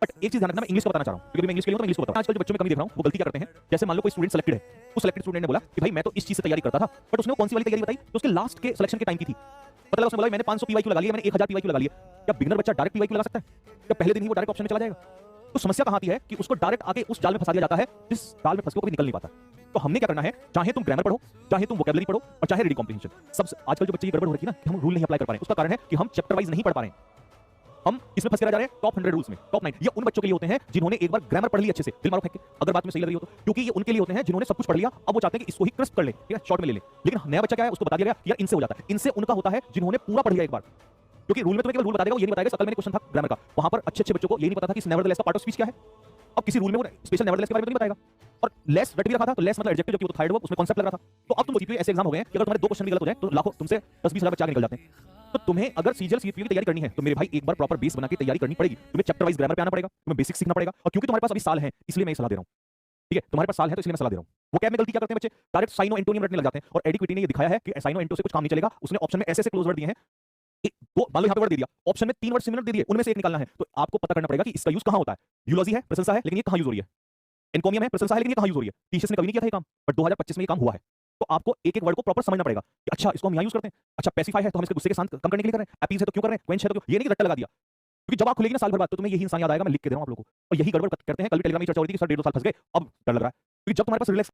But एक चीज ध्यान रखना, मैं इंग्लिश का बताना चाह रहा हूं क्योंकि मैं इंग्लिश के लिए हूं तो मैं इंग्लिश को बताऊं। आजकल जो बच्चों में कमी देख रहा हूं वो गलती क्या करते हैं, जैसे मान लो कोई स्टूडेंट सिलेक्टेड है, उस सिलेक्टेड स्टूडेंट ने बोला कि भाई मैं तो इस चीज से तैयारी करता था, बट उसने कौन सी वाली तैयारी बताई जो उसके लास्ट के सिलेक्शन के टाइम की थी। पता लगा उसने बोला मैंने 500 पीवाईक्यू लगा लिया, मैंने 1000 पीवाईक्यू लगा लिया। क्या बिगिनर बच्चा डायरेक्ट पीवाईक्यू लगा सकता है? क्या पहले दिन ही वो डायरेक्ट ऑप्शन में चला जाएगा? तो समस्या कहां आती है कि उसको डायरेक्ट आके उस जाल में फंसा दिया जाता है जिस जाल में फंस के वो कभी निकल नहीं पाता। तो हमने क्या करना है, चाहे तुम ग्रामर पढ़ो, चाहे तुम वोकैबुलरी पढ़ो और चाहे रीडिंग कॉम्प्रिहेंशन, सब आजकल जो बच्चे की गड़बड़ हो रही है ना कि हम रूल नहीं अप्लाई कर पा रहे हैं, उसका कारण है कि हम चैप्टर वाइज नहीं पढ़ पा रहे हैं। हम इसमें फंस के रह जा रहे हैं टॉप 100 रूल्स में, टॉप 9। ये उन बच्चों के लिए होते हैं जिन्होंने एक बार ग्रामर पढ़ ली अच्छे से, दिल मारो फेंक के, अगर बात में सही लग रही हो तो, क्योंकि ये उनके लिए होते हैं जिन्होंने सब कुछ पढ़ लिया, अब वो चाहते हैं कि इसको ही क्रिस्प कर ले, ठीक है, शॉर्ट में ले ले। लेकिन नया बच्चा क्या है, उसको बता दिया गया कि यार इनसे हो जाता है। इनसे उनका होता है जिन्होंने पूरा पढ़ लिया एक बार, क्योंकि रूल में तुम्हें केवल रूल बता देगा, वो ये नहीं बताएगा। सकल में क्वेश्चन था ग्रामर का, वहां पर अच्छे बच्चों को ये नहीं पता था कि नेवरदलेस का पार्ट ऑफ स्पीच क्या है। अब किसी रूल में वो स्पेशल नेवरदलेस के बारे में नहीं बताएगा, और लेस रट भी रखा था, तो लेस मतलब एडजेक्टिव, जबकि वो तो थर्ड वर्ब उसमें कॉन्सेप्ट लग रहा था। तो अब तुम सीपीयू ऐसे एग्जाम हो गए कि अगर तुम्हारे 2 क्वेश्चन भी गलत हो जाए तो लाखों तुमसे 10-20 हजार बच्चे आगे निकल जाते हैं। तो तुम्हें अगर सीजीएल सीपीयू की तैयारी करनी है तो मेरे भाई एक बार प्रॉपर बेस बना के तैयारी करनी पड़ेगी। तुम्हें चैप्टर वाइज ग्रामर पे आना पड़ेगा, तुम्हें बेसिक सीखना पड़ेगा, और क्योंकि तुम्हारे पास अभी साल है इसलिए मैं ये सलाह दे रहा हूं, ठीक है, तुम्हारे पास साल है तो इसलिए मैं सलाह दे रहा हूं। वो कैब में गलती क्या करते हैं बच्चे, डायरेक्ट साइनो एंटोनियम रटने लग जाते हैं, और एडिक्विटी ने ये दिखाया है कि साइनो एंटो से कुछ काम नहीं चलेगा। उसने ऑप्शन में ऐसे क्लोज वर्ड दिए हैं, वो मान लो यहाँ पे वर्ड दे दिया, ऑप्शन में 3 वर्ड सिमिलर दे दिए, उनमें से एक निकालना है, तो आपको पता करना पड़ेगा कि इसका यूज कहां होता है। यूलॉजी है, प्रशंसा है, लेकिन ये कहां यूज हो रही है। एनकोमियम है, प्रशंसा है, लेकिन ये कहां यूज हो रही है। टीसीएस ने कभी नहीं किया था ये काम, बट 2025 में ये काम हुआ है। तो आपको एक एक वर्ड को प्रॉपर समझना पड़ेगा कि अच्छा इसको हम यहाँ यूज करते हैं, अच्छा पैसिफाई है तो हम इसके गुस्से के शांत कम करने के लिए कर रहे हैं, अपीज है तो क्यों कर रहे हैं, क्वेंच है तो क्यों, ये नहीं कि रट्टा लगा दिया। क्योंकि जब आप खुलेगी ना साल भर बाद तो तुम्हें यही इंसान याद आएगा, मैं लिख के दे रहा हूं आप लोगों को। और यही गड़बड़ करते हैं। कल भी टेलीग्राम में चर्चा हो रही थी कि सर 1.5 साल फंस गए, अब डर लग रहा है, क्योंकि जब तुम्हारे पास रिलैक्स